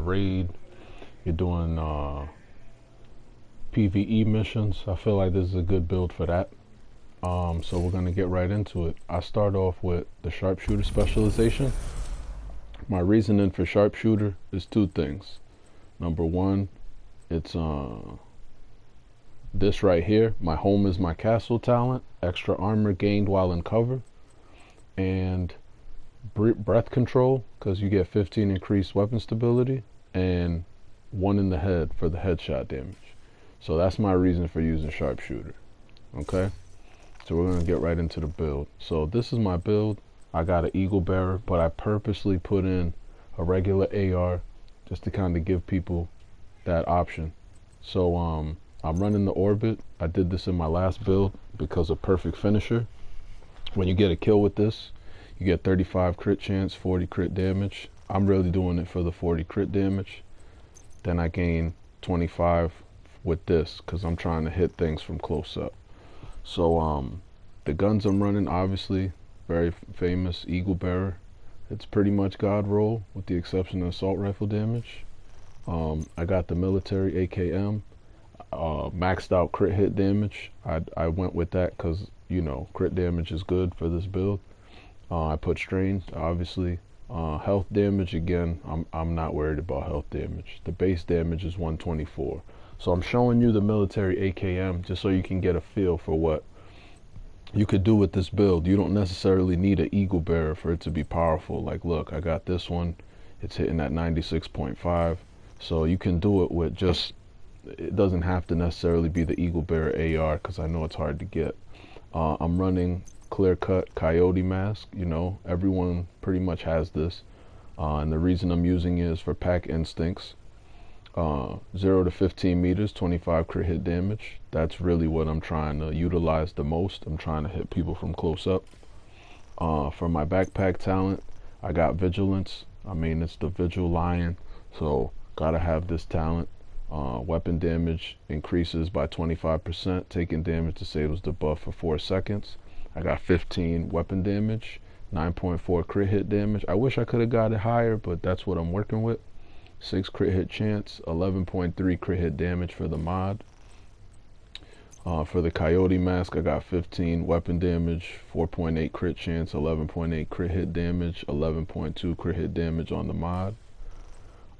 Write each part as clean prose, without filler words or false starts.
raid, you're doing PvE missions, I feel like this is a good build for that. So we're gonna get right into it. I start off with the Sharpshooter Specialization. My reasoning for Sharpshooter is two things. Number one, it's this right here, my home is my castle talent, extra armor gained while in cover, and breath control, because you get 15 increased weapon stability, and 1 in the head for the headshot damage. So that's my reason for using Sharpshooter. Okay, so we're going to get right into the build. So this is my build. I got an Eagle Bearer, but I purposely put in a regular AR just to kind of give people that option. So I'm running the Orbit. I did this in my last build because of perfect finisher. When you get a kill with this, you get 35 crit chance, 40 crit damage. I'm really doing it for the 40 crit damage. Then I gain 25 with this because I'm trying to hit things from close up. So the guns I'm running, obviously very famous Eagle Bearer. It's pretty much God roll with the exception of assault rifle damage. I got the military AKM. Maxed out crit hit damage. I went with that because, you know, crit damage is good for this build. I put strain, obviously. Health damage, again, I'm not worried about health damage. The base damage is 124. So I'm showing you the military AKM just so you can get a feel for what you could do with this build. You don't necessarily need an Eagle Bearer for it to be powerful. Like, look, I got this one. It's hitting at 96.5. So you can do it with just, it doesn't have to necessarily be the Eagle Bearer AR because I know it's hard to get. I'm running clear cut coyote mask. You know, everyone pretty much has this, and the reason I'm using it is for pack instincts. 0 to 15 meters, 25 crit hit damage. That's really what I'm trying to utilize the most. I'm trying to hit people from close up. For my backpack talent, I got Vigilance. I mean, it's the Vigil Lion, so gotta have this talent. Weapon damage increases by 25%. Taking damage disables the buff for 4 seconds. I got 15 weapon damage, 9.4 crit hit damage. I wish I could have got it higher, but that's what I'm working with. 6 crit hit chance, 11.3 crit hit damage for the mod. For the coyote mask, I got 15 weapon damage, 4.8 crit chance, 11.8 crit hit damage, 11.2 crit hit damage on the mod.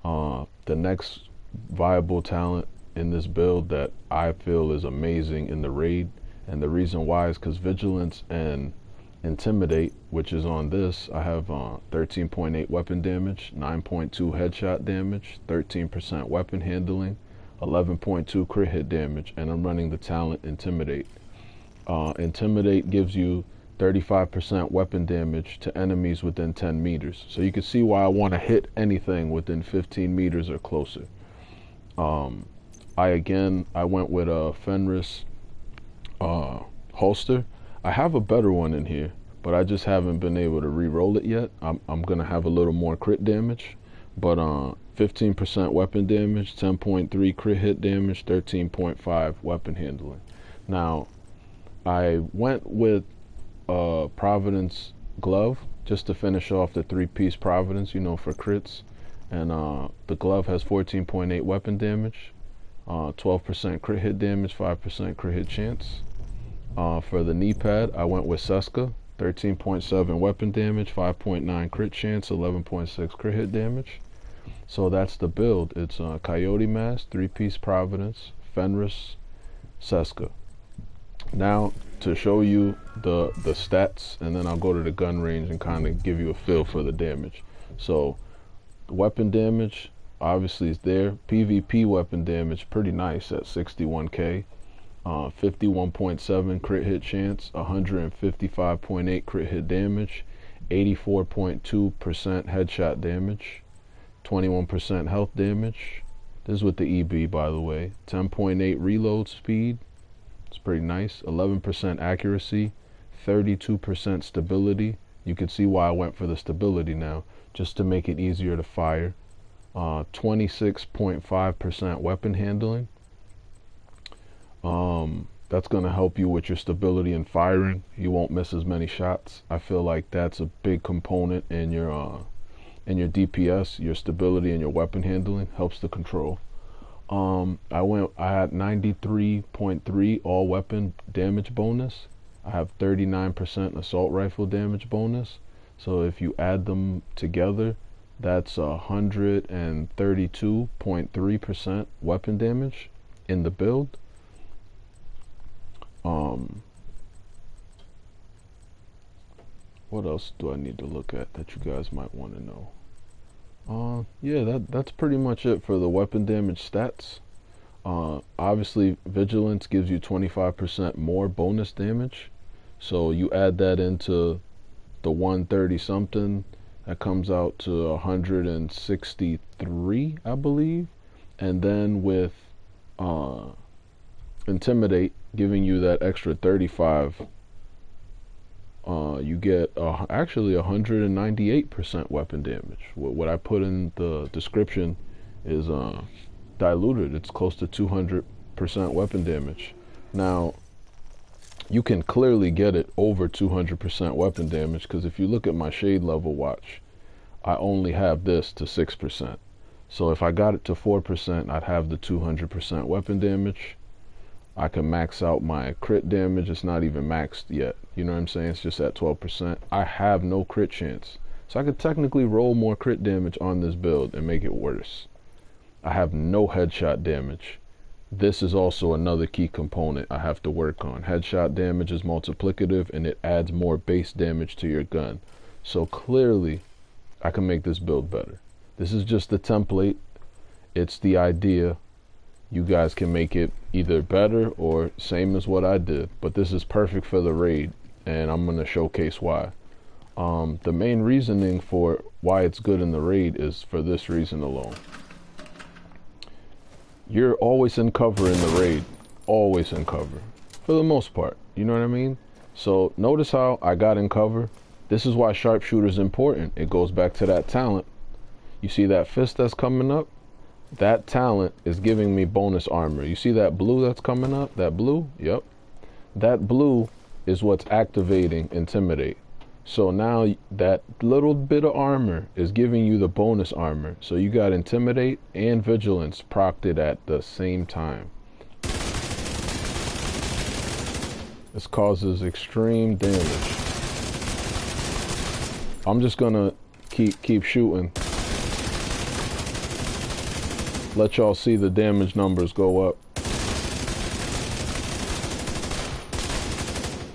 The next viable talent in this build that I feel is amazing in the raid, and the reason why is because Vigilance and Intimidate, which is on this, I have 13.8 weapon damage, 9.2 headshot damage, 13% weapon handling, 11.2 crit hit damage, and I'm running the talent Intimidate. Intimidate gives you 35% weapon damage to enemies within 10 meters. So you can see why I want to hit anything within 15 meters or closer. I went with a Fenris holster. I have a better one in here, but I just haven't been able to re-roll it yet. I'm gonna have a little more crit damage, but 15% weapon damage, 10.3 crit hit damage, 13.5 weapon handling. Now, I went with Providence glove just to finish off the 3-piece Providence, you know, for crits. And the glove has 14.8 weapon damage, 12% crit hit damage, 5% crit hit chance. For the knee pad, I went with Seska, 13.7 weapon damage, 5.9 crit chance, 11.6 crit hit damage. So that's the build. It's Coyote Mask, 3-piece Providence, Fenris, Seska. Now, to show you the stats, and then I'll go to the gun range and kind of give you a feel for the damage. So, weapon damage, obviously is there. PvP weapon damage, pretty nice at 61k. 51.7 crit hit chance, 155.8 crit hit damage, 84.2% headshot damage, 21% health damage. This is with the EB, by the way. 10.8 reload speed. It's pretty nice. 11% accuracy, 32% stability. You can see why I went for the stability now, just to make it easier to fire. 26.5% weapon handling. That's going to help you with your stability in firing. You won't miss as many shots. I feel like that's a big component in your and your DPS, your stability and your weapon handling helps the control. I had 93.3 all weapon damage bonus. I have 39% assault rifle damage bonus. So if you add them together, that's 132.3% weapon damage in the build. What else do I need to look at that you guys might want to know? Yeah, that's pretty much it for the weapon damage stats. Obviously, Vigilance gives you 25% more bonus damage. So you add that into the 130 something, that comes out to 163, I believe. And then with Intimidate giving you that extra 35, you get actually 198% weapon damage. What I put in the description is diluted. It's close to 200% weapon damage. Now, you can clearly get it over 200% weapon damage, because if you look at my shade level watch, I only have this to 6%. So if I got it to 4%, I'd have the 200% weapon damage. I can max out my crit damage. It's not even maxed yet. You know what I'm saying? It's just at 12%. I have no crit chance. So I could technically roll more crit damage on this build and make it worse. I have no headshot damage. This is also another key component I have to work on. Headshot damage is multiplicative and it adds more base damage to your gun. So clearly, I can make this build better. This is just the template. It's the idea. You guys can make it either better or same as what I did, but this is perfect for the raid, and I'm going to showcase why. The main reasoning for why it's good in the raid is for this reason alone. You're always in cover in the raid, always in cover, for the most part, you know what I mean? So notice how I got in cover. This is why Sharpshooter is important. It goes back to that talent. You see that fist that's coming up? That talent is giving me bonus armor. You see that blue that's coming up? That blue? Yep. That blue is what's activating Intimidate. So now that little bit of armor is giving you the bonus armor. So you got Intimidate and Vigilance procced at the same time. This causes extreme damage. I'm just gonna keep shooting. Let y'all see the damage numbers go up.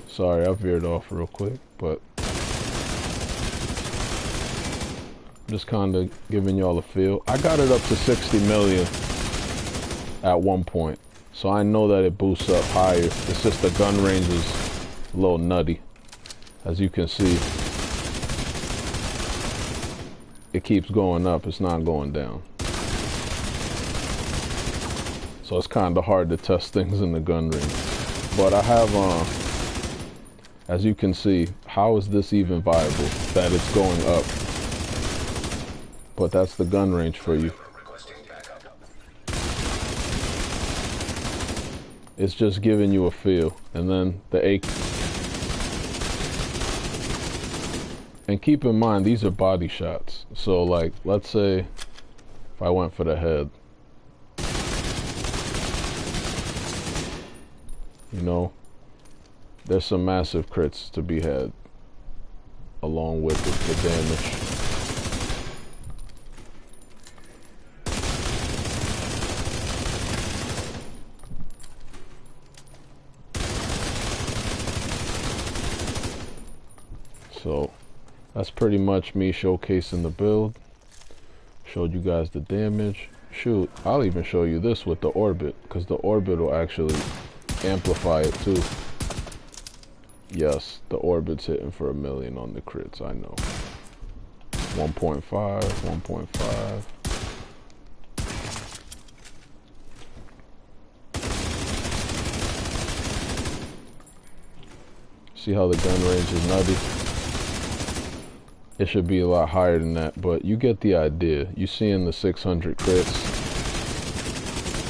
Sorry, I veered off real quick, but I'm just kind of giving y'all a feel. I got it up to 60 million at one point, so I know that it boosts up higher. It's just the gun range is a little nutty. As you can see, it keeps going up, it's not going down. So it's kind of hard to test things in the gun range. But I have, as you can see, how is this even viable that it's going up? But that's the gun range for you. It's just giving you a feel. And then the AK. And keep in mind, these are body shots. So like, let's say if I went for the head. You know, there's some massive crits to be had along with the damage. So that's pretty much me showcasing the build. Showed you guys the damage. Shoot, I'll even show you this with the orbit, because the orbit will actually amplify it too. Yes, the orbit's hitting for 1 million on the crits, I know. 1.5, 1.5. See how the gun range is nutty? It should be a lot higher than that, but you get the idea. You're seeing the 600 crits.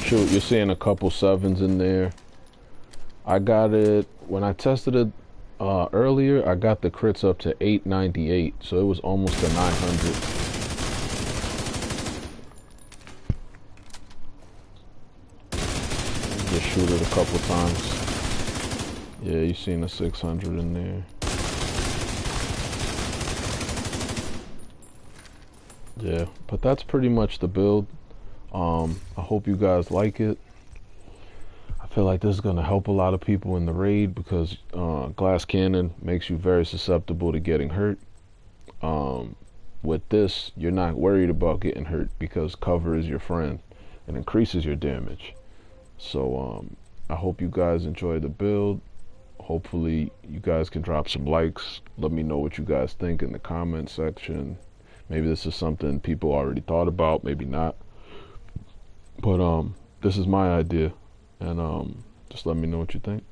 Shoot, you're seeing a couple 7s in there. I got it, when I tested it earlier, I got the crits up to 898, so it was almost a 900. just shoot it a couple times. Yeah, you seen the 600 in there. Yeah, but that's pretty much the build. I hope you guys like it. I feel like this is going to help a lot of people in the raid because glass cannon makes you very susceptible to getting hurt. With this, you're not worried about getting hurt because cover is your friend and increases your damage. So I hope you guys enjoy the build. Hopefully you guys can drop some likes. Let me know what you guys think in the comment section. Maybe this is something people already thought about, maybe not. But this is my idea, and just let me know what you think.